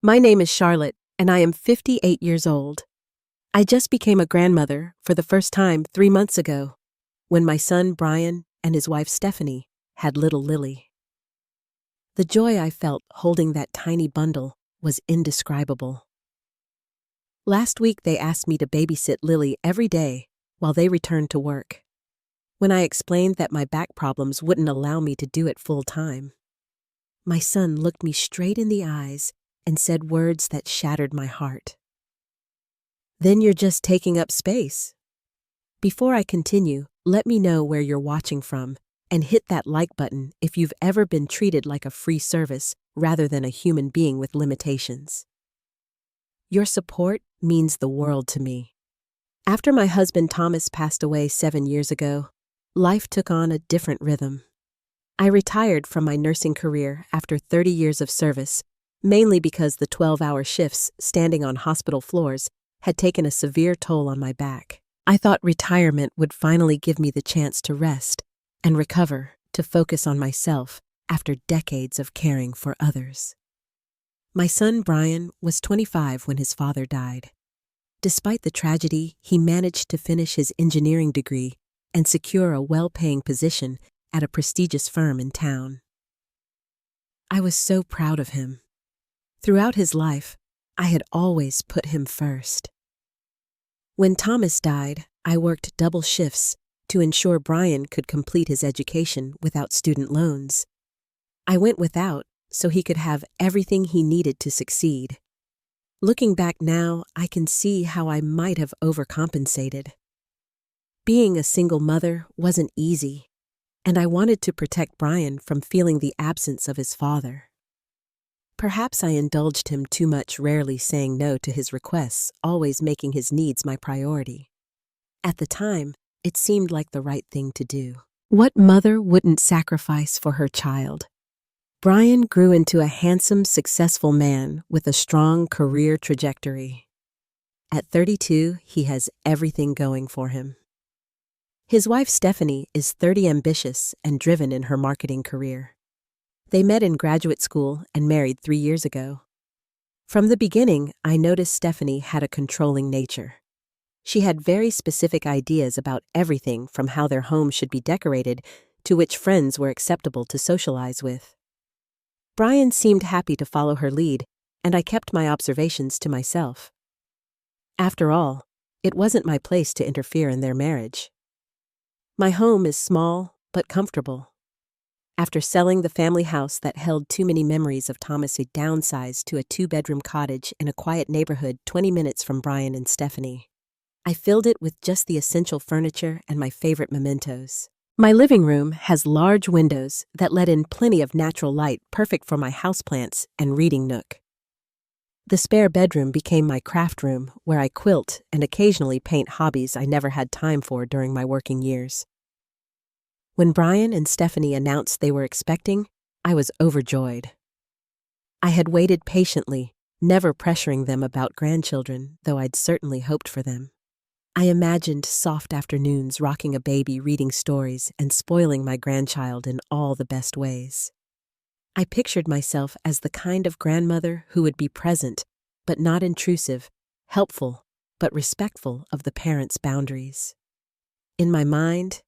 My name is Charlotte, and I am 58 years old. I just became a grandmother for the first time 3 months ago, when my son Brian and his wife Stephanie had little Lily. The joy I felt holding that tiny bundle was indescribable. Last week they asked me to babysit Lily every day while they returned to work. When I explained that my back problems wouldn't allow me to do it full time, my son looked me straight in the eyes and said words that shattered my heart. "Then you're just taking up space." Before I continue, let me know where you're watching from and hit that like button if you've ever been treated like a free service rather than a human being with limitations. Your support means the world to me. After my husband Thomas passed away 7 years ago, life took on a different rhythm. I retired from my nursing career after 30 years of service, mainly because the 12-hour shifts standing on hospital floors had taken a severe toll on my back. I thought retirement would finally give me the chance to rest and recover to focus on myself after decades of caring for others. My son Brian was 25 when his father died. Despite the tragedy, he managed to finish his engineering degree and secure a well-paying position at a prestigious firm in town. I was so proud of him. Throughout his life, I had always put him first. When Thomas died, I worked double shifts to ensure Brian could complete his education without student loans. I went without so he could have everything he needed to succeed. Looking back now, I can see how I might have overcompensated. Being a single mother wasn't easy, and I wanted to protect Brian from feeling the absence of his father. Perhaps I indulged him too much, rarely saying no to his requests, always making his needs my priority. At the time, it seemed like the right thing to do. What mother wouldn't sacrifice for her child? Brian grew into a handsome, successful man with a strong career trajectory. At 32, he has everything going for him. His wife Stephanie is 30, ambitious and driven in her marketing career. They met in graduate school and married 3 years ago. From the beginning, I noticed Stephanie had a controlling nature. She had very specific ideas about everything from how their home should be decorated to which friends were acceptable to socialize with. Brian seemed happy to follow her lead, and I kept my observations to myself. After all, it wasn't my place to interfere in their marriage. My home is small but comfortable. After selling the family house that held too many memories of Thomas, I downsized to a 2-bedroom cottage in a quiet neighborhood 20 minutes from Brian and Stephanie. I filled it with just the essential furniture and my favorite mementos. My living room has large windows that let in plenty of natural light, perfect for my houseplants and reading nook. The spare bedroom became my craft room, where I quilt and occasionally paint hobbies I never had time for during my working years. When Brian and Stephanie announced they were expecting, I was overjoyed. I had waited patiently, never pressuring them about grandchildren, though I'd certainly hoped for them. I imagined soft afternoons rocking a baby, reading stories, and spoiling my grandchild in all the best ways. I pictured myself as the kind of grandmother who would be present, but not intrusive, helpful, but respectful of the parents' boundaries. In my mind,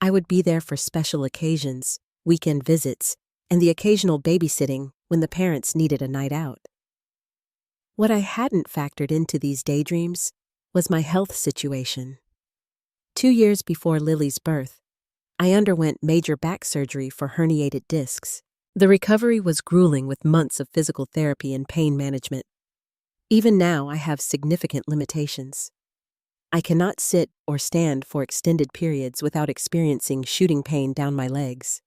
I would be there for special occasions, weekend visits, and the occasional babysitting when the parents needed a night out. What I hadn't factored into these daydreams was my health situation. 2 years before Lily's birth, I underwent major back surgery for herniated discs. The recovery was grueling, with months of physical therapy and pain management. Even now, I have significant limitations. I cannot sit or stand for extended periods without experiencing shooting pain down my legs.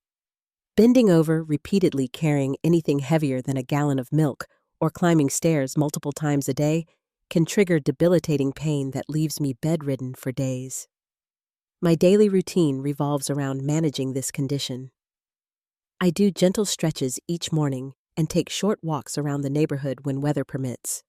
Bending over, repeatedly carrying anything heavier than a gallon of milk, or climbing stairs multiple times a day can trigger debilitating pain that leaves me bedridden for days. My daily routine revolves around managing this condition. I do gentle stretches each morning and take short walks around the neighborhood when weather permits.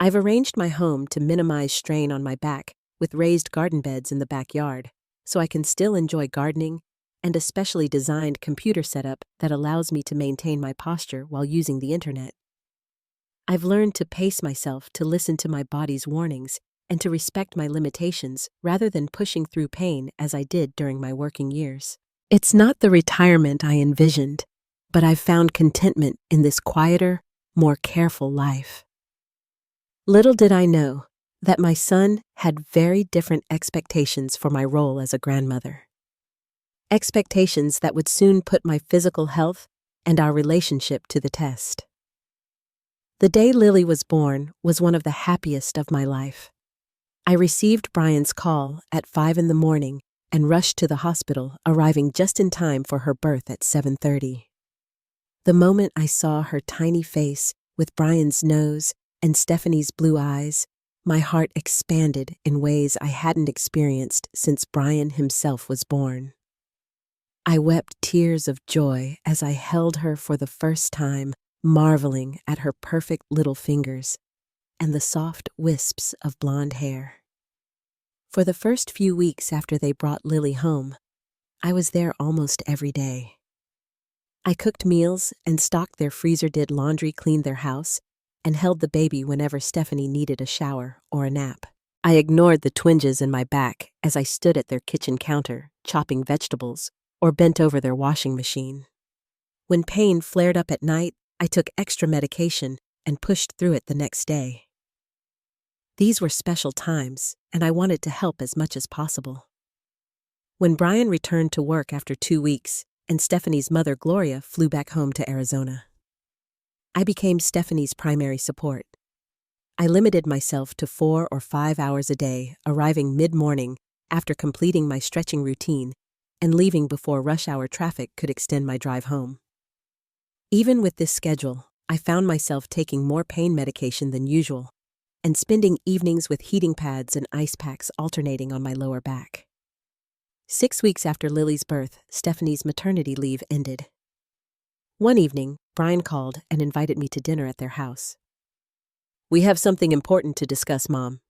I've arranged my home to minimize strain on my back with raised garden beds in the backyard, so I can still enjoy gardening, and a specially designed computer setup that allows me to maintain my posture while using the internet. I've learned to pace myself, to listen to my body's warnings, and to respect my limitations rather than pushing through pain as I did during my working years. It's not the retirement I envisioned, but I've found contentment in this quieter, more careful life. Little did I know that my son had very different expectations for my role as a grandmother. Expectations that would soon put my physical health and our relationship to the test. The day Lily was born was one of the happiest of my life. I received Brian's call at 5 in the morning and rushed to the hospital, arriving just in time for her birth at 7:30. The moment I saw her tiny face with Brian's nose and Stephanie's blue eyes, my heart expanded in ways I hadn't experienced since Brian himself was born. I wept tears of joy as I held her for the first time, marveling at her perfect little fingers and the soft wisps of blonde hair. For the first few weeks after they brought Lily home, I was there almost every day. I cooked meals and stocked their freezer, did laundry, cleaned their house, and held the baby whenever Stephanie needed a shower or a nap. I ignored the twinges in my back as I stood at their kitchen counter, chopping vegetables, or bent over their washing machine. When pain flared up at night, I took extra medication and pushed through it the next day. These were special times, and I wanted to help as much as possible. When Brian returned to work after 2 weeks, and Stephanie's mother, Gloria, flew back home to Arizona, I became Stephanie's primary support. I limited myself to 4 or 5 hours a day, arriving mid-morning after completing my stretching routine and leaving before rush hour traffic could extend my drive home. Even with this schedule, I found myself taking more pain medication than usual and spending evenings with heating pads and ice packs alternating on my lower back. 6 weeks after Lily's birth, Stephanie's maternity leave ended. One evening, Brian called and invited me to dinner at their house. "We have something important to discuss, Mom,"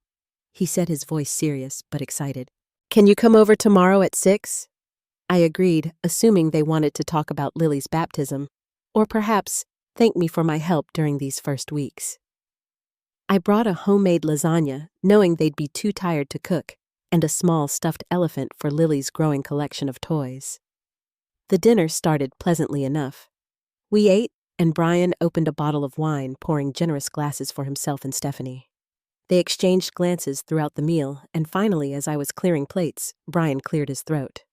he said, his voice serious but excited. "Can you come over tomorrow at 6? I agreed, assuming they wanted to talk about Lily's baptism, or perhaps thank me for my help during these first weeks. I brought a homemade lasagna, knowing they'd be too tired to cook, and a small stuffed elephant for Lily's growing collection of toys. The dinner started pleasantly enough. We ate, and Brian opened a bottle of wine, pouring generous glasses for himself and Stephanie. They exchanged glances throughout the meal, and finally, as I was clearing plates, Brian cleared his throat.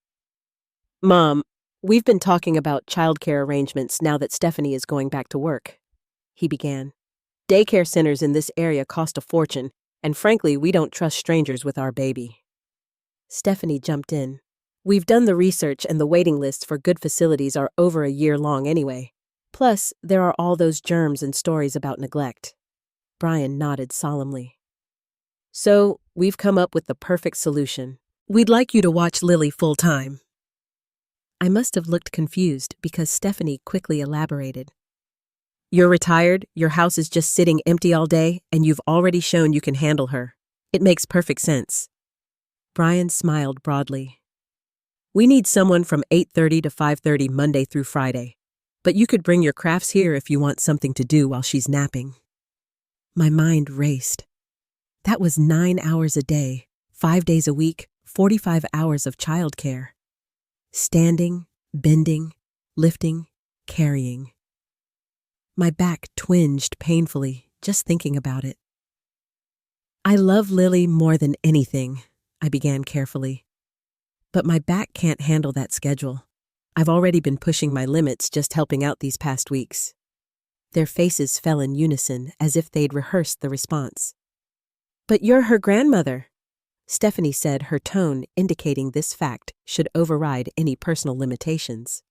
"Mom, we've been talking about childcare arrangements now that Stephanie is going back to work," he began. "Daycare centers in this area cost a fortune, and frankly, we don't trust strangers with our baby." Stephanie jumped in. "We've done the research, and the waiting lists for good facilities are over a year long anyway. Plus, there are all those germs and stories about neglect." Brian nodded solemnly. "So, we've come up with the perfect solution. We'd like you to watch Lily full-time." I must have looked confused because Stephanie quickly elaborated. "You're retired, your house is just sitting empty all day, and you've already shown you can handle her. It makes perfect sense." Brian smiled broadly. "We need someone from 8:30 to 5:30 Monday through Friday. But you could bring your crafts here if you want something to do while she's napping." My mind raced. That was 9 hours a day, 5 days a week, 45 hours of childcare. Standing, bending, lifting, carrying. My back twinged painfully just thinking about it. "I love Lily more than anything," I began carefully. "But my back can't handle that schedule. I've already been pushing my limits just helping out these past weeks." Their faces fell in unison as if they'd rehearsed the response. "But you're her grandmother," Stephanie said, her tone indicating this fact should override any personal limitations.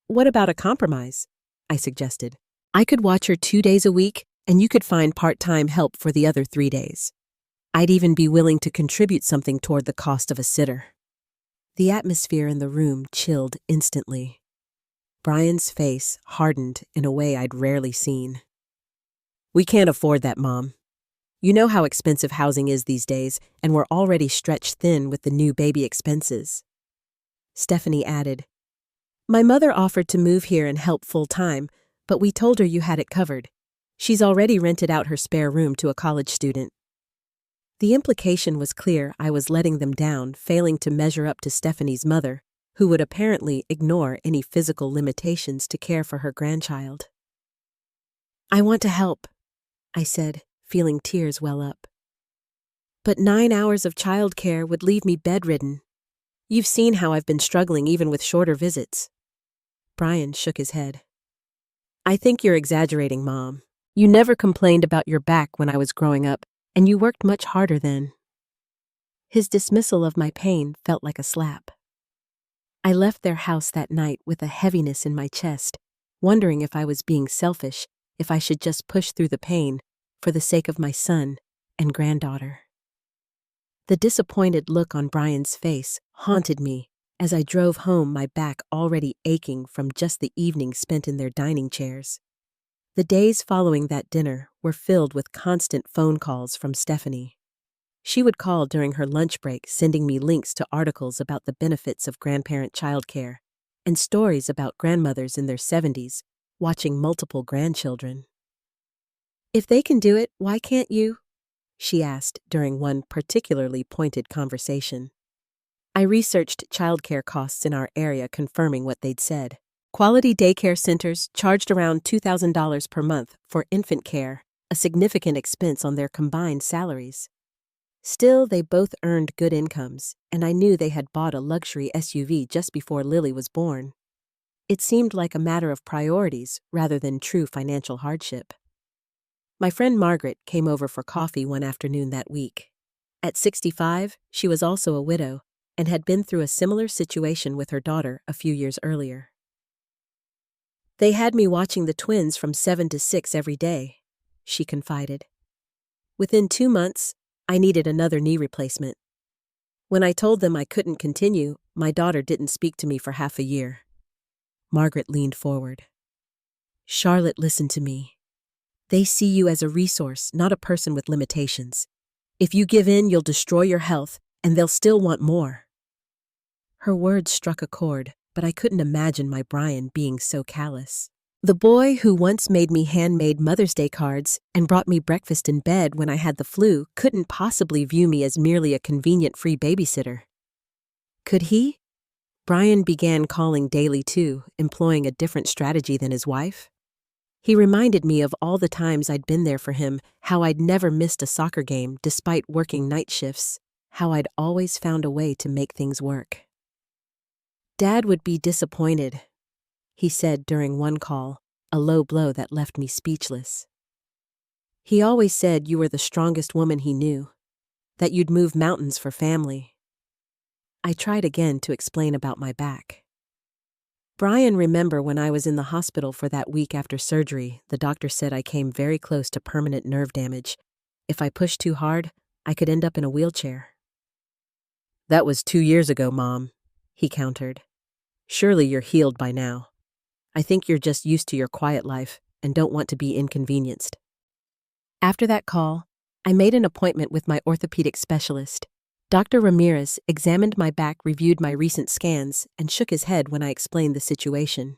"What about a compromise?" I suggested. "I could watch her 2 days a week, and you could find part-time help for the other 3 days. I'd even be willing to contribute something toward the cost of a sitter." The atmosphere in the room chilled instantly. Brian's face hardened in a way I'd rarely seen. "We can't afford that, Mom. You know how expensive housing is these days, and we're already stretched thin with the new baby expenses." Stephanie added, "My mother offered to move here and help full-time, but we told her you had it covered. She's already rented out her spare room to a college student. The implication was clear. I was letting them down, failing to measure up to Stephanie's mother, who would apparently ignore any physical limitations to care for her grandchild. "I want to help," I said, feeling tears well up. "But 9 hours of childcare would leave me bedridden. You've seen how I've been struggling even with shorter visits." Brian shook his head. "I think you're exaggerating, Mom. You never complained about your back when I was growing up, and you worked much harder then." His dismissal of my pain felt like a slap. I left their house that night with a heaviness in my chest, wondering if I was being selfish, if I should just push through the pain for the sake of my son and granddaughter. The disappointed look on Brian's face haunted me as I drove home, my back already aching from just the evening spent in their dining chairs. The days following that dinner were filled with constant phone calls from Stephanie. She would call during her lunch break, sending me links to articles about the benefits of grandparent childcare and stories about grandmothers in their 70s watching multiple grandchildren. "If they can do it, why can't you?" she asked during one particularly pointed conversation. I researched childcare costs in our area, confirming what they'd said. Quality daycare centers charged around $2,000 per month for infant care, a significant expense on their combined salaries. Still, they both earned good incomes, and I knew they had bought a luxury SUV just before Lily was born. It seemed like a matter of priorities rather than true financial hardship. My friend Margaret came over for coffee one afternoon that week. At 65, she was also a widow and had been through a similar situation with her daughter a few years earlier. "They had me watching the twins from 7 to 6 every day," she confided. "Within 2 months, I needed another knee replacement. When I told them I couldn't continue, my daughter didn't speak to me for half a year." Margaret leaned forward. "Charlotte, listen to me. They see you as a resource, not a person with limitations. If you give in, you'll destroy your health, and they'll still want more." Her words struck a chord, but I couldn't imagine my Brian being so callous. The boy who once made me handmade Mother's Day cards and brought me breakfast in bed when I had the flu couldn't possibly view me as merely a convenient free babysitter. Could he? Brian began calling daily too, employing a different strategy than his wife. He reminded me of all the times I'd been there for him, how I'd never missed a soccer game despite working night shifts, how I'd always found a way to make things work. "Dad would be disappointed," he said during one call, a low blow that left me speechless. "He always said you were the strongest woman he knew, that you'd move mountains for family." I tried again to explain about my back. "Brian, remember when I was in the hospital for that week after surgery, the doctor said I came very close to permanent nerve damage. If I pushed too hard, I could end up in a wheelchair." "That was 2 years ago, Mom," he countered. "Surely you're healed by now. I think you're just used to your quiet life and don't want to be inconvenienced." After that call, I made an appointment with my orthopedic specialist. Dr. Ramirez examined my back, reviewed my recent scans, and shook his head when I explained the situation.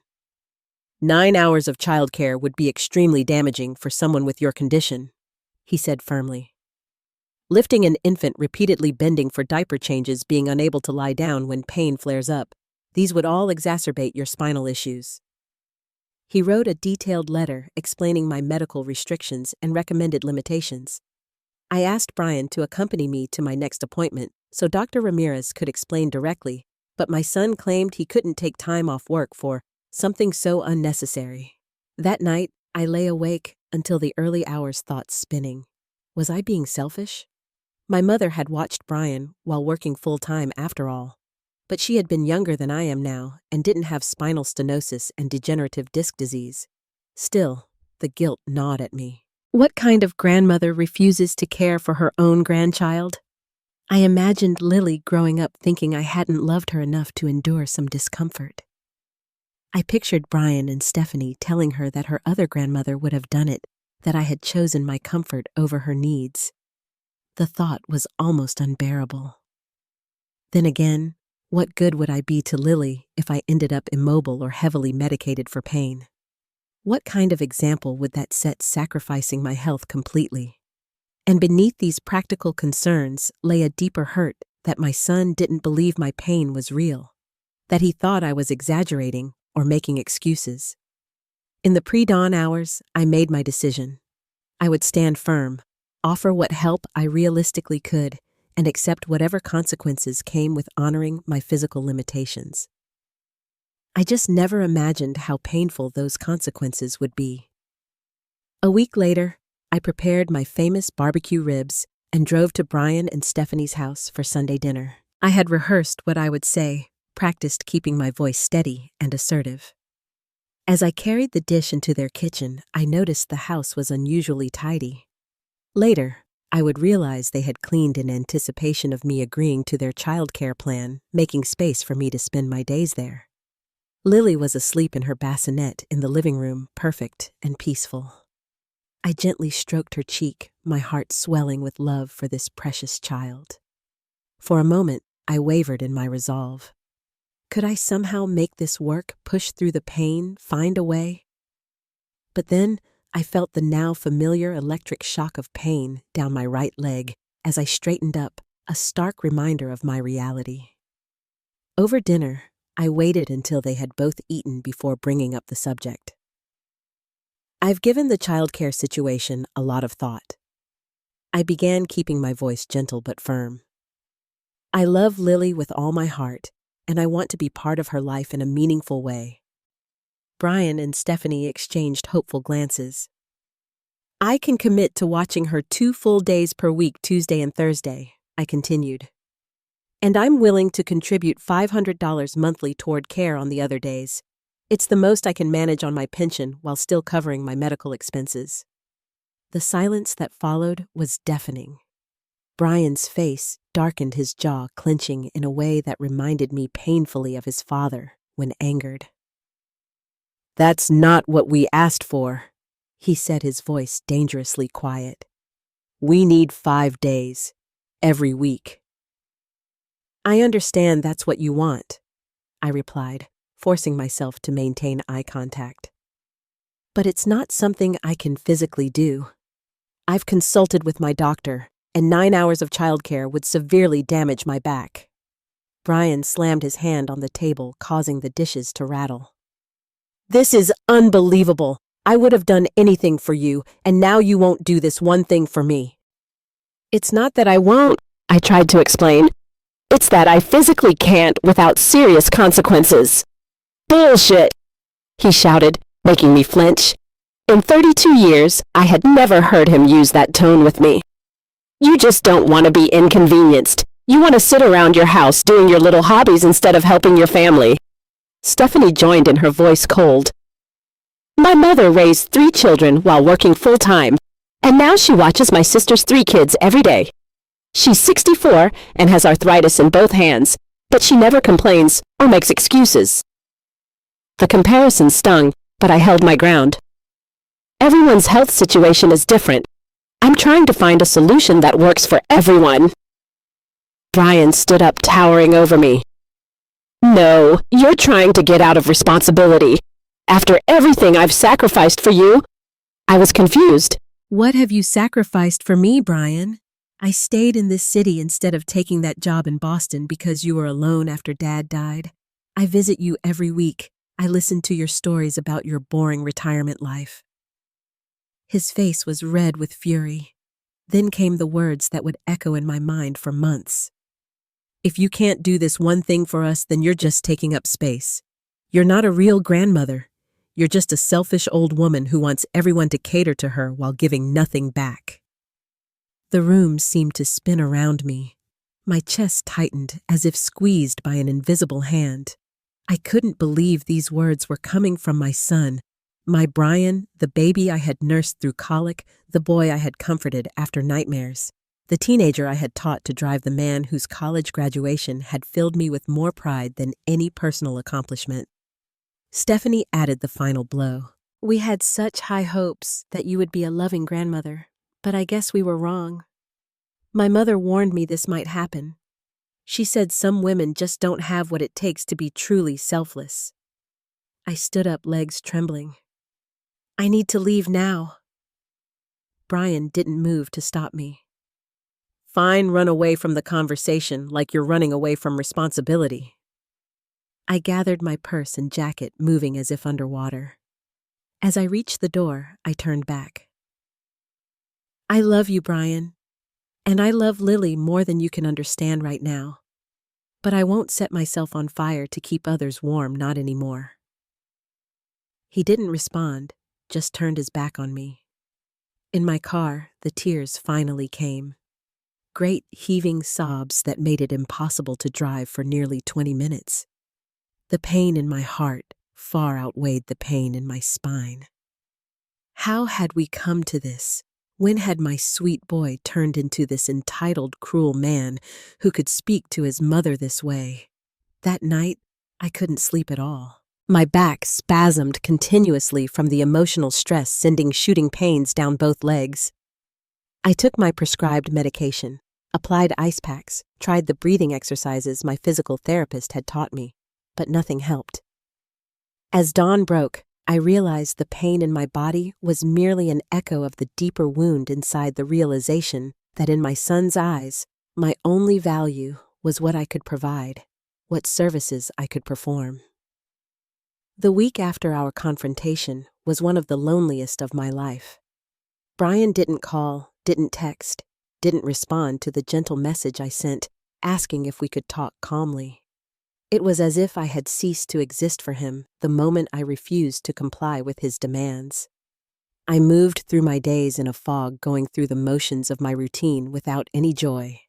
9 hours of childcare would be extremely damaging for someone with your condition," he said firmly. "Lifting an infant, repeatedly bending for diaper changes, being unable to lie down when pain flares up, these would all exacerbate your spinal issues." He wrote a detailed letter explaining my medical restrictions and recommended limitations. I asked Brian to accompany me to my next appointment so Dr. Ramirez could explain directly, but my son claimed he couldn't take time off work for something so unnecessary. That night, I lay awake until the early hours, thoughts spinning. Was I being selfish? My mother had watched Brian while working full-time after all, but she had been younger than I am now and didn't have spinal stenosis and degenerative disc disease. Still, the guilt gnawed at me. What kind of grandmother refuses to care for her own grandchild? I imagined Lily growing up thinking I hadn't loved her enough to endure some discomfort. I pictured Brian and Stephanie telling her that her other grandmother would have done it, that I had chosen my comfort over her needs. The thought was almost unbearable. Then again, what good would I be to Lily if I ended up immobile or heavily medicated for pain? What kind of example would that set sacrificing my health completely? And beneath these practical concerns lay a deeper hurt that my son didn't believe my pain was real, that he thought I was exaggerating or making excuses. In the pre-dawn hours, I made my decision. I would stand firm, offer what help I realistically could, and accept whatever consequences came with honoring my physical limitations. I just never imagined how painful those consequences would be. A week later, I prepared my famous barbecue ribs and drove to Brian and Stephanie's house for Sunday dinner. I had rehearsed what I would say, practiced keeping my voice steady and assertive. As I carried the dish into their kitchen, I noticed the house was unusually tidy. Later, I would realize they had cleaned in anticipation of me agreeing to their childcare plan, making space for me to spend my days there. Lily was asleep in her bassinet in the living room, perfect and peaceful. I gently stroked her cheek, my heart swelling with love for this precious child. For a moment, I wavered in my resolve. Could I somehow make this work, push through the pain, find a way? But then, I felt the now familiar electric shock of pain down my right leg as I straightened up, a stark reminder of my reality. Over dinner, I waited until they had both eaten before bringing up the subject. I've given the childcare situation a lot of thought. I began keeping my voice gentle but firm. I love Lily with all my heart, and I want to be part of her life in a meaningful way. Brian and Stephanie exchanged hopeful glances. I can commit to watching her 2 full days per week, Tuesday and Thursday, I continued. And I'm willing to contribute $500 monthly toward care on the other days. It's the most I can manage on my pension while still covering my medical expenses. The silence that followed was deafening. Brian's face darkened, his jaw clenching in a way that reminded me painfully of his father when angered. That's not what we asked for, he said, his voice dangerously quiet. We need 5 days, every week. I understand that's what you want, I replied, forcing myself to maintain eye contact. But it's not something I can physically do. I've consulted with my doctor, and 9 hours of childcare would severely damage my back. Brian slammed his hand on the table, causing the dishes to rattle. This is unbelievable. I would have done anything for you, and now you won't do this one thing for me. It's not that I won't, I tried to explain. It's that I physically can't without serious consequences. Bullshit, he shouted, making me flinch. In 32 years, I had never heard him use that tone with me. You just don't want to be inconvenienced. You want to sit around your house doing your little hobbies instead of helping your family. Stephanie joined in, her voice cold. My mother raised 3 children while working full-time, and now she watches my sister's 3 kids every day. She's 64 and has arthritis in both hands, but she never complains or makes excuses. The comparison stung, but I held my ground. Everyone's health situation is different. I'm trying to find a solution that works for everyone. Brian stood up, towering over me. No, you're trying to get out of responsibility. After everything I've sacrificed for you, I was confused. What have you sacrificed for me, Brian? I stayed in this city instead of taking that job in Boston because you were alone after Dad died. I visit you every week. I listen to your stories about your boring retirement life. His face was red with fury. Then came the words that would echo in my mind for months. If you can't do this one thing for us, then you're just taking up space. You're not a real grandmother. You're just a selfish old woman who wants everyone to cater to her while giving nothing back. The room seemed to spin around me. My chest tightened as if squeezed by an invisible hand. I couldn't believe these words were coming from my son, my Brian, the baby I had nursed through colic, the boy I had comforted after nightmares, the teenager I had taught to drive the man whose college graduation had filled me with more pride than any personal accomplishment. Stephanie added the final blow. We had such high hopes that you would be a loving grandmother, but I guess we were wrong. My mother warned me this might happen. She said some women just don't have what it takes to be truly selfless. I stood up, legs trembling. I need to leave now. Brian didn't move to stop me. Fine, run away from the conversation like you're running away from responsibility. I gathered my purse and jacket, moving as if underwater. As I reached the door, I turned back. I love you, Brian, and I love Lily more than you can understand right now. But I won't set myself on fire to keep others warm, not anymore. He didn't respond, just turned his back on me. In my car, the tears finally came. Great heaving sobs that made it impossible to drive for nearly 20 minutes. The pain in my heart far outweighed the pain in my spine. How had we come to this? When had my sweet boy turned into this entitled, cruel man who could speak to his mother this way? That night, I couldn't sleep at all. My back spasmed continuously from the emotional stress, sending shooting pains down both legs. I took my prescribed medication, applied ice packs, tried the breathing exercises my physical therapist had taught me, but nothing helped. As dawn broke, I realized the pain in my body was merely an echo of the deeper wound inside, the realization that in my son's eyes, my only value was what I could provide, what services I could perform. The week after our confrontation was one of the loneliest of my life. Brian didn't call, didn't text, didn't respond to the gentle message I sent, asking if we could talk calmly. It was as if I had ceased to exist for him the moment I refused to comply with his demands. I moved through my days in a fog, going through the motions of my routine without any joy.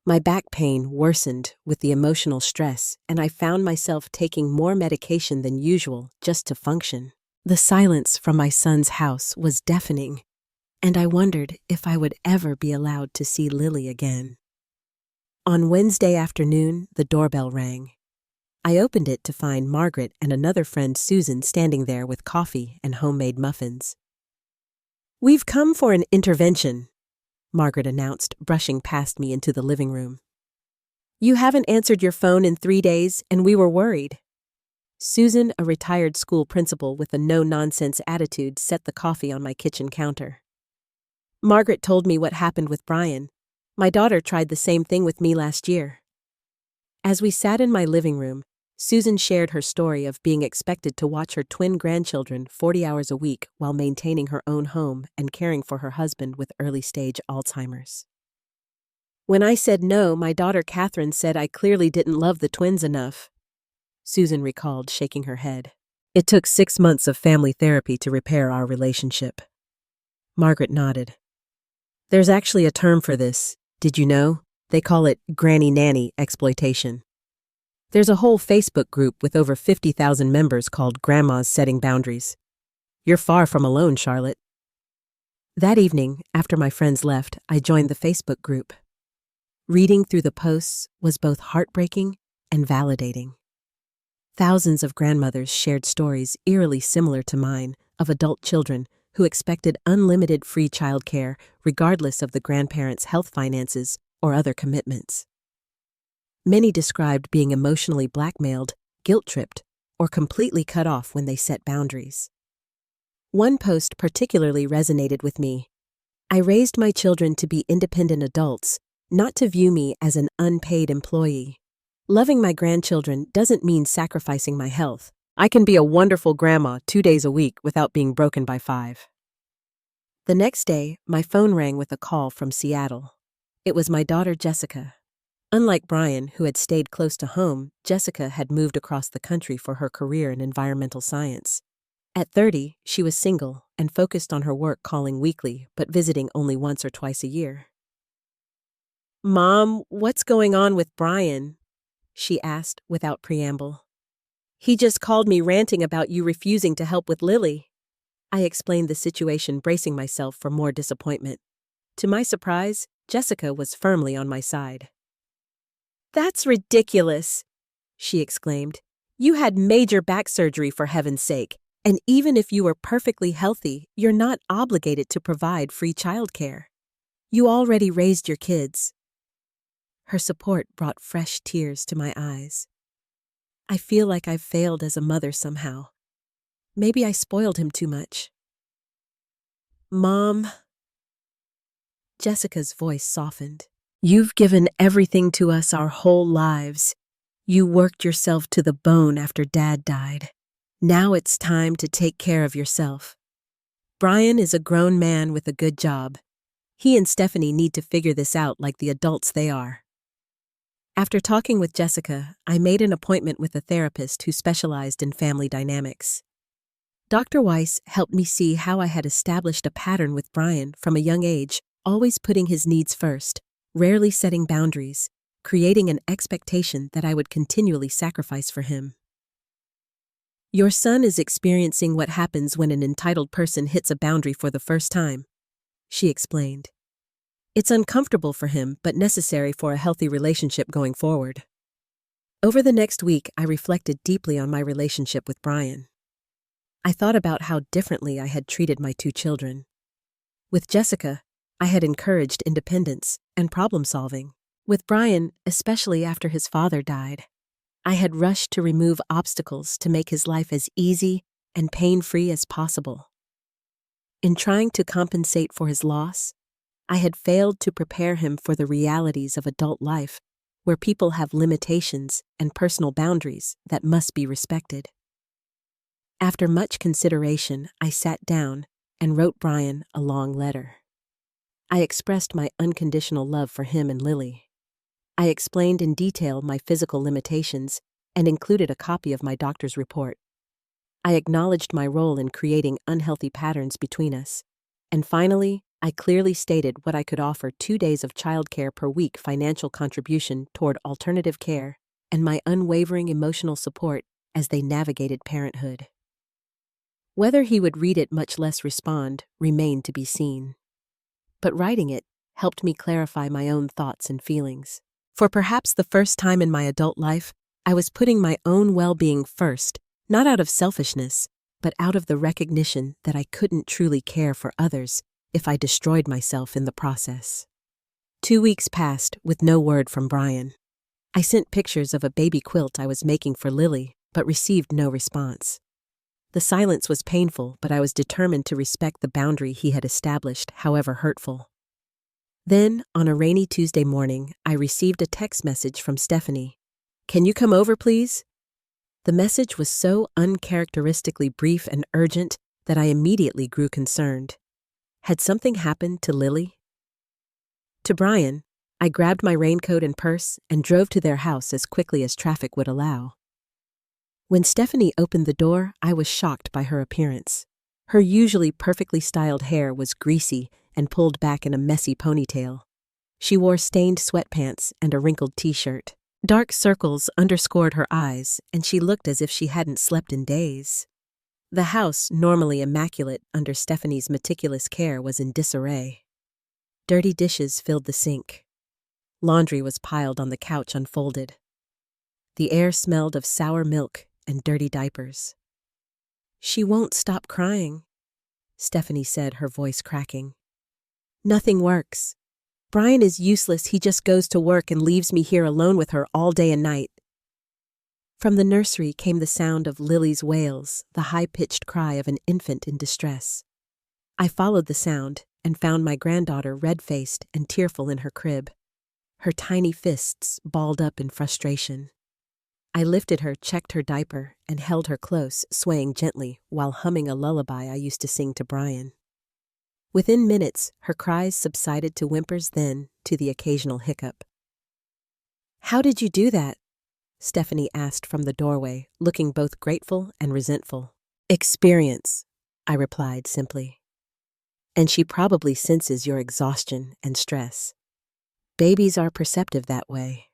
My back pain worsened with the emotional stress, and I found myself taking more medication than usual just to function. The silence from my son's house was deafening, and I wondered if I would ever be allowed to see Lily again. On Wednesday afternoon, the doorbell rang. I opened it to find Margaret and another friend, Susan, standing there with coffee and homemade muffins. "We've come for an intervention," Margaret announced, brushing past me into the living room. "You haven't answered your phone in 3 days, and we were worried." Susan, a retired school principal with a no-nonsense attitude, set the coffee on my kitchen counter. "Margaret told me what happened with Brian. My daughter tried the same thing with me last year." As we sat in my living room, Susan shared her story of being expected to watch her twin grandchildren 40 hours a week while maintaining her own home and caring for her husband with early-stage Alzheimer's. "When I said no, my daughter Catherine said I clearly didn't love the twins enough," Susan recalled, shaking her head. "It took 6 months of family therapy to repair our relationship." Margaret nodded. "There's actually a term for this. Did you know? They call it granny nanny exploitation. There's a whole Facebook group with over 50,000 members called Grandma's Setting Boundaries. You're far from alone, Charlotte." That evening, after my friends left, I joined the Facebook group. Reading through the posts was both heartbreaking and validating. Thousands of grandmothers shared stories eerily similar to mine of adult children who expected unlimited free childcare regardless of the grandparents' health finances or other commitments. Many described being emotionally blackmailed, guilt-tripped, or completely cut off when they set boundaries. One post particularly resonated with me. "I raised my children to be independent adults, not to view me as an unpaid employee. Loving my grandchildren doesn't mean sacrificing my health. I can be a wonderful grandma 2 days a week without being broken by 5. The next day, my phone rang with a call from Seattle. It was my daughter Jessica. Unlike Brian, who had stayed close to home, Jessica had moved across the country for her career in environmental science. At 30, she was single and focused on her work, calling weekly but visiting only once or twice a year. "Mom, what's going on with Brian?" she asked without preamble. "He just called me ranting about you refusing to help with Lily." I explained the situation, bracing myself for more disappointment. To my surprise, Jessica was firmly on my side. "That's ridiculous," she exclaimed. "You had major back surgery, for heaven's sake, and even if you were perfectly healthy, you're not obligated to provide free childcare. You already raised your kids." Her support brought fresh tears to my eyes. I feel like I've failed as a mother somehow. Maybe I spoiled him too much. Mom, Jessica's voice softened. You've given everything to us our whole lives. You worked yourself to the bone after Dad died. Now it's time to take care of yourself. Brian is a grown man with a good job. He and Stephanie need to figure this out like the adults they are. After talking with Jessica, I made an appointment with a therapist who specialized in family dynamics. Dr. Weiss helped me see how I had established a pattern with Brian from a young age, always putting his needs first, rarely setting boundaries, creating an expectation that I would continually sacrifice for him. Your son is experiencing what happens when an entitled person hits a boundary for the first time, she explained. It's uncomfortable for him, but necessary for a healthy relationship going forward. Over the next week, I reflected deeply on my relationship with Brian. I thought about how differently I had treated my two children. With Jessica, I had encouraged independence and problem-solving. With Brian, especially after his father died, I had rushed to remove obstacles to make his life as easy and pain-free as possible. In trying to compensate for his loss, I had failed to prepare him for the realities of adult life, where people have limitations and personal boundaries that must be respected. After much consideration, I sat down and wrote Brian a long letter. I expressed my unconditional love for him and Lily. I explained in detail my physical limitations and included a copy of my doctor's report. I acknowledged my role in creating unhealthy patterns between us. And finally, I clearly stated what I could offer: 2 days of childcare per week, financial contribution toward alternative care, and my unwavering emotional support as they navigated parenthood. Whether he would read it, much less respond, remained to be seen. But writing it helped me clarify my own thoughts and feelings. For perhaps the first time in my adult life, I was putting my own well-being first, not out of selfishness, but out of the recognition that I couldn't truly care for others if I destroyed myself in the process. 2 weeks passed with no word from Brian. I sent pictures of a baby quilt I was making for Lily, but received no response. The silence was painful, but I was determined to respect the boundary he had established, however hurtful. Then, on a rainy Tuesday morning, I received a text message from Stephanie. "Can you come over, please?" The message was so uncharacteristically brief and urgent that I immediately grew concerned. Had something happened to Lily? To Brian, I grabbed my raincoat and purse and drove to their house as quickly as traffic would allow. When Stephanie opened the door, I was shocked by her appearance. Her usually perfectly styled hair was greasy and pulled back in a messy ponytail. She wore stained sweatpants and a wrinkled t-shirt. Dark circles underscored her eyes, and she looked as if she hadn't slept in days. The house, normally immaculate under Stephanie's meticulous care, was in disarray. Dirty dishes filled the sink. Laundry was piled on the couch unfolded. The air smelled of sour milk and dirty diapers. "She won't stop crying," Stephanie said, her voice cracking. "Nothing works. Brian is useless. He just goes to work and leaves me here alone with her all day and night." From the nursery came the sound of Lily's wails, the high-pitched cry of an infant in distress. I followed the sound and found my granddaughter red-faced and tearful in her crib, her tiny fists balled up in frustration. I lifted her, checked her diaper, and held her close, swaying gently while humming a lullaby I used to sing to Brian. Within minutes, her cries subsided to whimpers, then to the occasional hiccup. "How did you do that?" Stephanie asked from the doorway, looking both grateful and resentful. "Experience," I replied simply. "And she probably senses your exhaustion and stress. Babies are perceptive that way."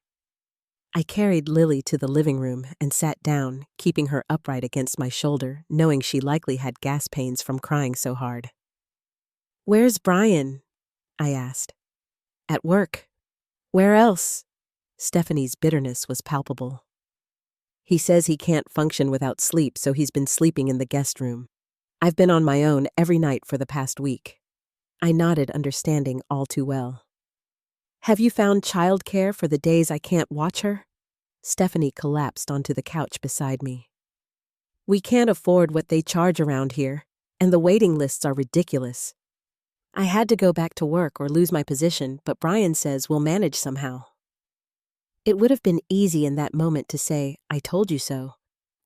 I carried Lily to the living room and sat down, keeping her upright against my shoulder, knowing she likely had gas pains from crying so hard. "Where's Brian?" I asked. "At work." "Where else?" Stephanie's bitterness was palpable. "He says he can't function without sleep, so he's been sleeping in the guest room. I've been on my own every night for the past week." I nodded, understanding all too well. "Have you found childcare for the days I can't watch her?" Stephanie collapsed onto the couch beside me. We can't afford what they charge around here, and the waiting lists are ridiculous. I had to go back to work or lose my position, but Brian says we'll manage somehow. It would have been easy in that moment to say, "I told you so,"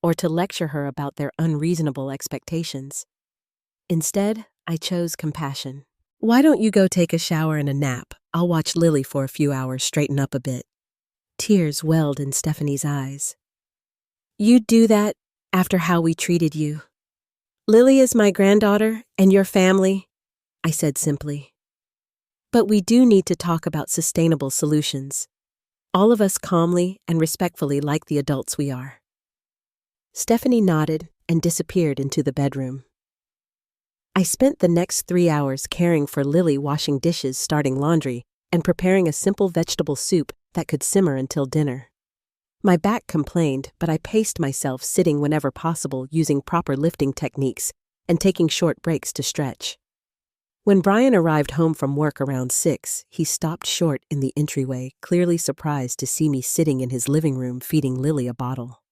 or to lecture her about their unreasonable expectations. Instead, I chose compassion. "Why don't you go take a shower and a nap? I'll watch Lily for a few hours, straighten up a bit." Tears welled in Stephanie's eyes. "You'd do that after how we treated you?" "Lily is my granddaughter and your family," I said simply. "But we do need to talk about sustainable solutions. All of us calmly and respectfully like the adults we are." Stephanie nodded and disappeared into the bedroom. I spent the next 3 hours caring for Lily, washing dishes, starting laundry, and preparing a simple vegetable soup that could simmer until dinner. My back complained, but I paced myself, sitting whenever possible, using proper lifting techniques, and taking short breaks to stretch. When Brian arrived home from work around 6, he stopped short in the entryway, clearly surprised to see me sitting in his living room feeding Lily a bottle.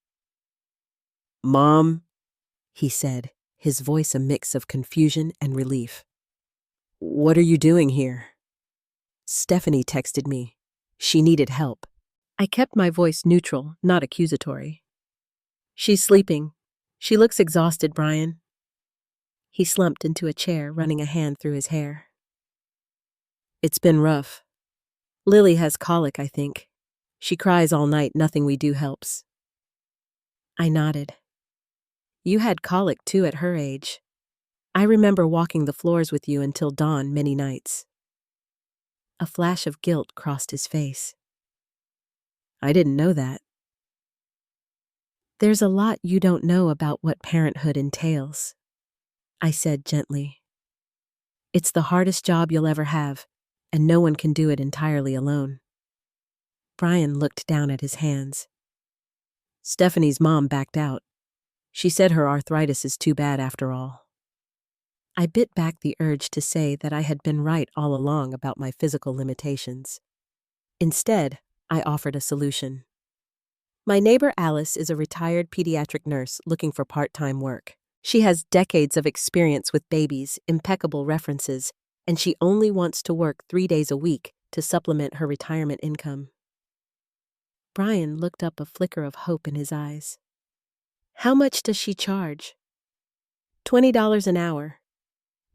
"Mom," he said, his voice a mix of confusion and relief. "What are you doing here?" "Stephanie texted me. She needed help." I kept my voice neutral, not accusatory. "She's sleeping. She looks exhausted, Brian." He slumped into a chair, running a hand through his hair. "It's been rough. Lily has colic, I think. She cries all night, nothing we do helps." I nodded. "You had colic too at her age. I remember walking the floors with you until dawn many nights." A flash of guilt crossed his face. "I didn't know that." "There's a lot you don't know about what parenthood entails," I said gently. "It's the hardest job you'll ever have, and no one can do it entirely alone." Brian looked down at his hands. "Stephanie's mom backed out. She said her arthritis is too bad after all." I bit back the urge to say that I had been right all along about my physical limitations. Instead, I offered a solution. "My neighbor Alice is a retired pediatric nurse looking for part-time work. She has decades of experience with babies, impeccable references, and she only wants to work 3 days a week to supplement her retirement income." Brian looked up, a flicker of hope in his eyes. "How much does she charge?" $20 an hour.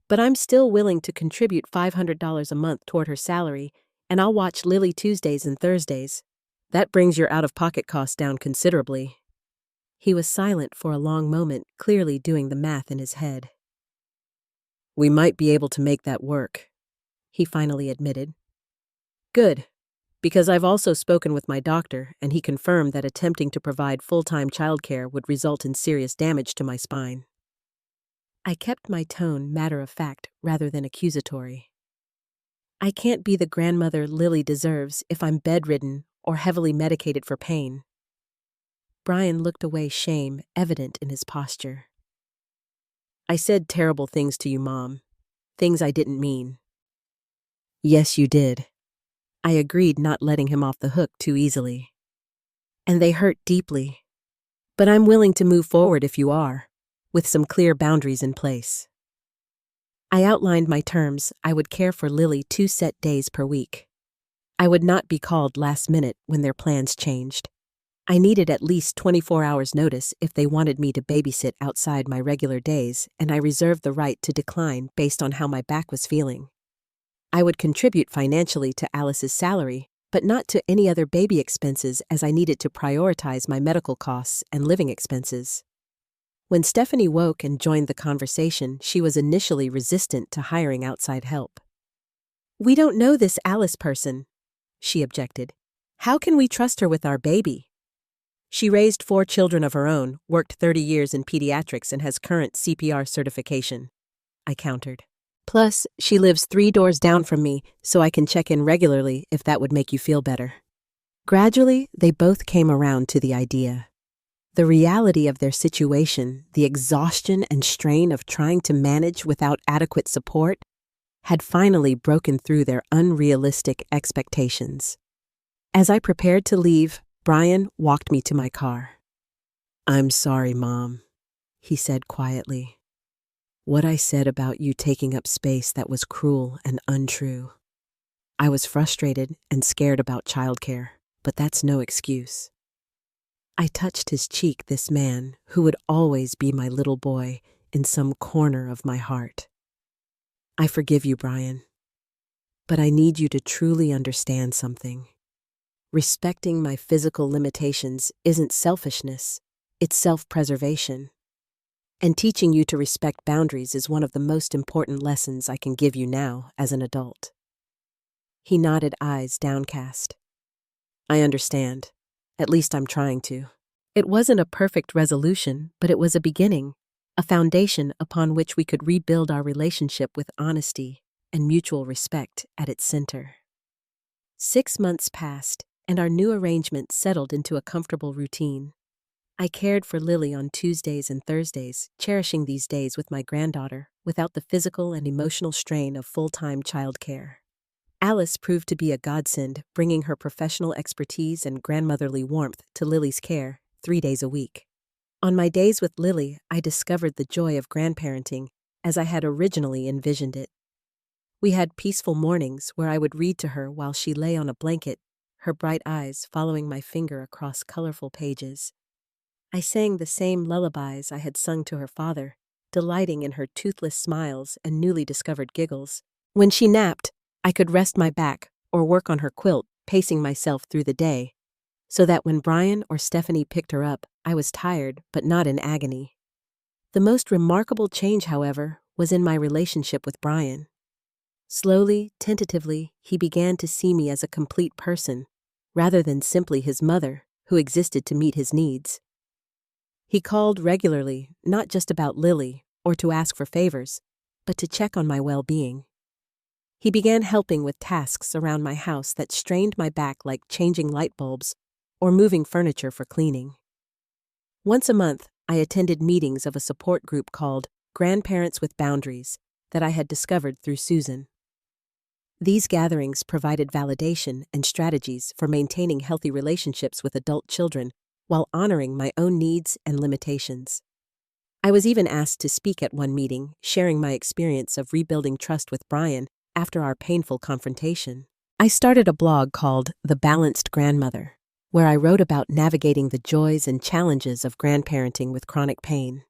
But I'm still willing to contribute $500 a month toward her salary, and I'll watch Lily Tuesdays and Thursdays. That brings your out-of-pocket costs down considerably." He was silent for a long moment, clearly doing the math in his head. "We might be able to make that work," he finally admitted. "Good, because I've also spoken with my doctor, and he confirmed that attempting to provide full-time childcare would result in serious damage to my spine." I kept my tone matter-of-fact rather than accusatory. "I can't be the grandmother Lily deserves if I'm bedridden or heavily medicated for pain." Brian looked away, shame evident in his posture. "I said terrible things to you, Mom. Things I didn't mean." "Yes, you did." I agreed, not letting him off the hook too easily. "And they hurt deeply. But I'm willing to move forward if you are, with some clear boundaries in place." I outlined my terms. I would care for Lily 2 set days per week. I would not be called last minute when their plans changed. I needed at least 24 hours notice if they wanted me to babysit outside my regular days, and I reserved the right to decline based on how my back was feeling. I would contribute financially to Alice's salary, but not to any other baby expenses, as I needed to prioritize my medical costs and living expenses. When Stephanie woke and joined the conversation, she was initially resistant to hiring outside help. "We don't know this Alice person," she objected. "How can we trust her with our baby?" "She raised 4 children of her own, worked 30 years in pediatrics, and has current CPR certification," I countered. "Plus, she lives 3 doors down from me, so I can check in regularly if that would make you feel better." Gradually, they both came around to the idea. The reality of their situation, the exhaustion and strain of trying to manage without adequate support, had finally broken through their unrealistic expectations. As I prepared to leave, Brian walked me to my car. "I'm sorry, Mom." he said quietly. What I said about you taking up space that was cruel and untrue. I was frustrated and scared about childcare, but that's no excuse. I touched his cheek, this man, who would always be my little boy, in some corner of my heart. I forgive you, Brian, but I need you to truly understand something. Respecting my physical limitations isn't selfishness, it's self-preservation. And teaching you to respect boundaries is one of the most important lessons I can give you now as an adult. He nodded, eyes downcast. I understand. At least I'm trying to. It wasn't a perfect resolution, but it was a beginning, a foundation upon which we could rebuild our relationship with honesty and mutual respect at its center. 6 months passed, and our new arrangement settled into a comfortable routine. I cared for Lily on Tuesdays and Thursdays, cherishing these days with my granddaughter without the physical and emotional strain of full-time childcare. Alice proved to be a godsend, bringing her professional expertise and grandmotherly warmth to Lily's care 3 days a week. On my days with Lily, I discovered the joy of grandparenting as I had originally envisioned it. We had peaceful mornings where I would read to her while she lay on a blanket, her bright eyes following my finger across colorful pages. I sang the same lullabies I had sung to her father, delighting in her toothless smiles and newly discovered giggles. When she napped, I could rest my back or work on her quilt, pacing myself through the day, so that when Brian or Stephanie picked her up, I was tired but not in agony. The most remarkable change, however, was in my relationship with Brian. Slowly, tentatively, he began to see me as a complete person, rather than simply his mother, who existed to meet his needs. He called regularly, not just about Lily or to ask for favors, but to check on my well-being. He began helping with tasks around my house that strained my back, like changing light bulbs or moving furniture for cleaning. Once a month, I attended meetings of a support group called Grandparents with Boundaries that I had discovered through Susan. These gatherings provided validation and strategies for maintaining healthy relationships with adult children while honoring my own needs and limitations. I was even asked to speak at one meeting, sharing my experience of rebuilding trust with Brian after our painful confrontation. I started a blog called The Balanced Grandmother, where I wrote about navigating the joys and challenges of grandparenting with chronic pain.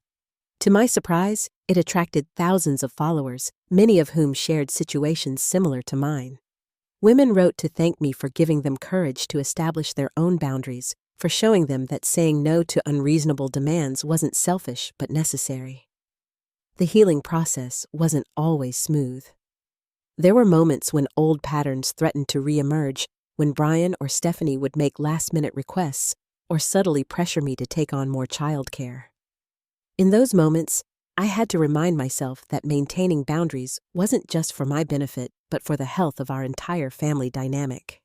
To my surprise, it attracted thousands of followers, many of whom shared situations similar to mine. Women wrote to thank me for giving them courage to establish their own boundaries, for showing them that saying no to unreasonable demands wasn't selfish but necessary. The healing process wasn't always smooth. There were moments when old patterns threatened to reemerge, when Brian or Stephanie would make last-minute requests or subtly pressure me to take on more childcare. In those moments, I had to remind myself that maintaining boundaries wasn't just for my benefit, but for the health of our entire family dynamic.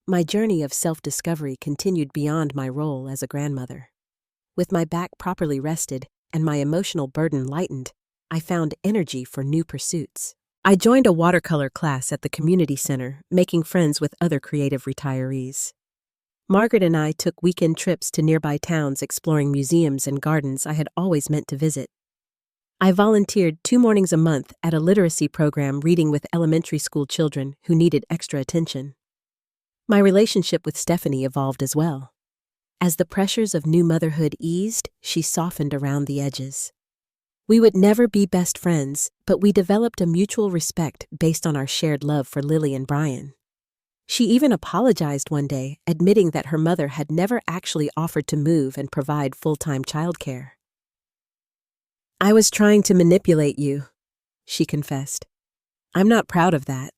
My journey of self-discovery continued beyond my role as a grandmother. With my back properly rested and my emotional burden lightened, I found energy for new pursuits. I joined a watercolor class at the community center, making friends with other creative retirees. Margaret and I took weekend trips to nearby towns, exploring museums and gardens I had always meant to visit. I volunteered 2 mornings a month at a literacy program, reading with elementary school children who needed extra attention. My relationship with Stephanie evolved as well. As the pressures of new motherhood eased, she softened around the edges. We would never be best friends, but we developed a mutual respect based on our shared love for Lily and Brian. She even apologized one day, admitting that her mother had never actually offered to move and provide full-time childcare. I was trying to manipulate you, she confessed. I'm not proud of that.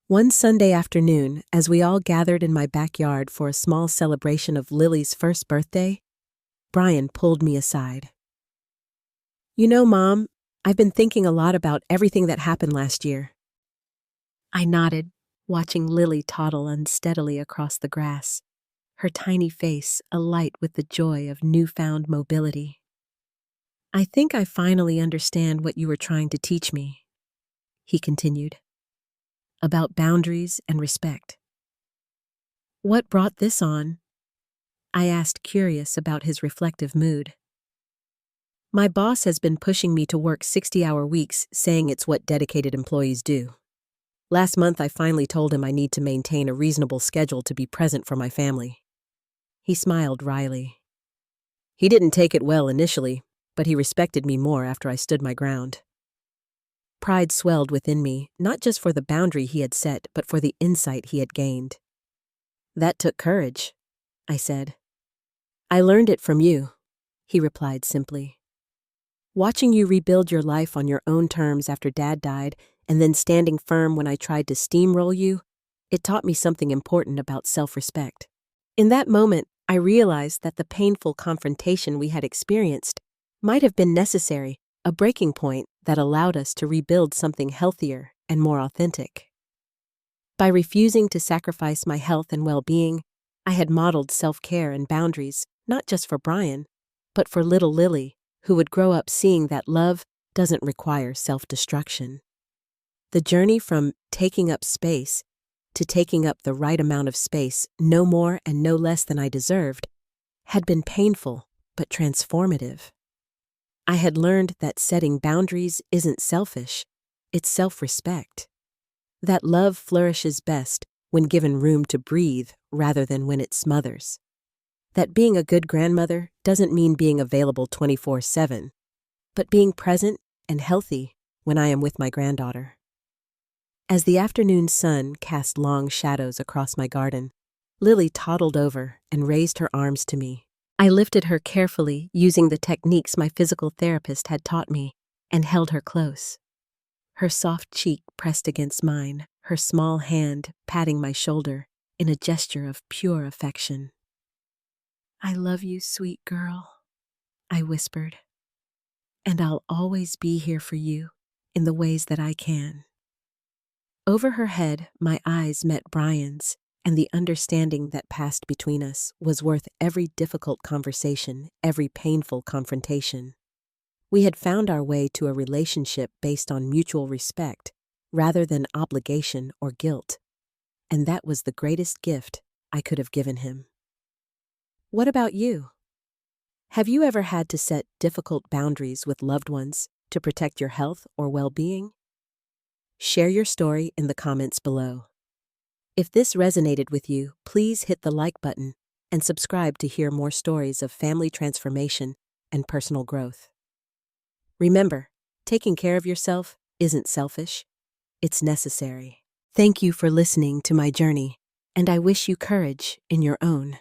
One Sunday afternoon, as we all gathered in my backyard for a small celebration of Lily's first birthday, Brian pulled me aside. You know, Mom, I've been thinking a lot about everything that happened last year. I nodded, watching Lily toddle unsteadily across the grass, her tiny face alight with the joy of newfound mobility. I think I finally understand what you were trying to teach me, he continued, about boundaries and respect. What brought this on? I asked, curious about his reflective mood. My boss has been pushing me to work 60-hour weeks, saying it's what dedicated employees do. Last month, I finally told him I need to maintain a reasonable schedule to be present for my family. He smiled wryly. He didn't take it well initially, but he respected me more after I stood my ground. Pride swelled within me, not just for the boundary he had set, but for the insight he had gained. That took courage, I said. I learned it from you, he replied simply. Watching you rebuild your life on your own terms after Dad died, and then standing firm when I tried to steamroll you, it taught me something important about self-respect. In that moment, I realized that the painful confrontation we had experienced might have been necessary, a breaking point that allowed us to rebuild something healthier and more authentic. By refusing to sacrifice my health and well-being, I had modeled self-care and boundaries, not just for Brian, but for little Lily, who would grow up seeing that love doesn't require self-destruction. The journey from taking up space to taking up the right amount of space, no more and no less than I deserved, had been painful but transformative. I had learned that setting boundaries isn't selfish, it's self-respect. That love flourishes best when given room to breathe rather than when it smothers. That being a good grandmother doesn't mean being available 24/7, but being present and healthy when I am with my granddaughter. As the afternoon sun cast long shadows across my garden, Lily toddled over and raised her arms to me. I lifted her carefully, using the techniques my physical therapist had taught me, and held her close. Her soft cheek pressed against mine, her small hand patting my shoulder in a gesture of pure affection. I love you, sweet girl, I whispered, and I'll always be here for you in the ways that I can. Over her head, my eyes met Brian's, and the understanding that passed between us was worth every difficult conversation, every painful confrontation. We had found our way to a relationship based on mutual respect, rather than obligation or guilt, and that was the greatest gift I could have given him. What about you? Have you ever had to set difficult boundaries with loved ones to protect your health or well-being? Share your story in the comments below. If this resonated with you, please hit the like button and subscribe to hear more stories of family transformation and personal growth. Remember, taking care of yourself isn't selfish, it's necessary. Thank you for listening to my journey, and I wish you courage in your own.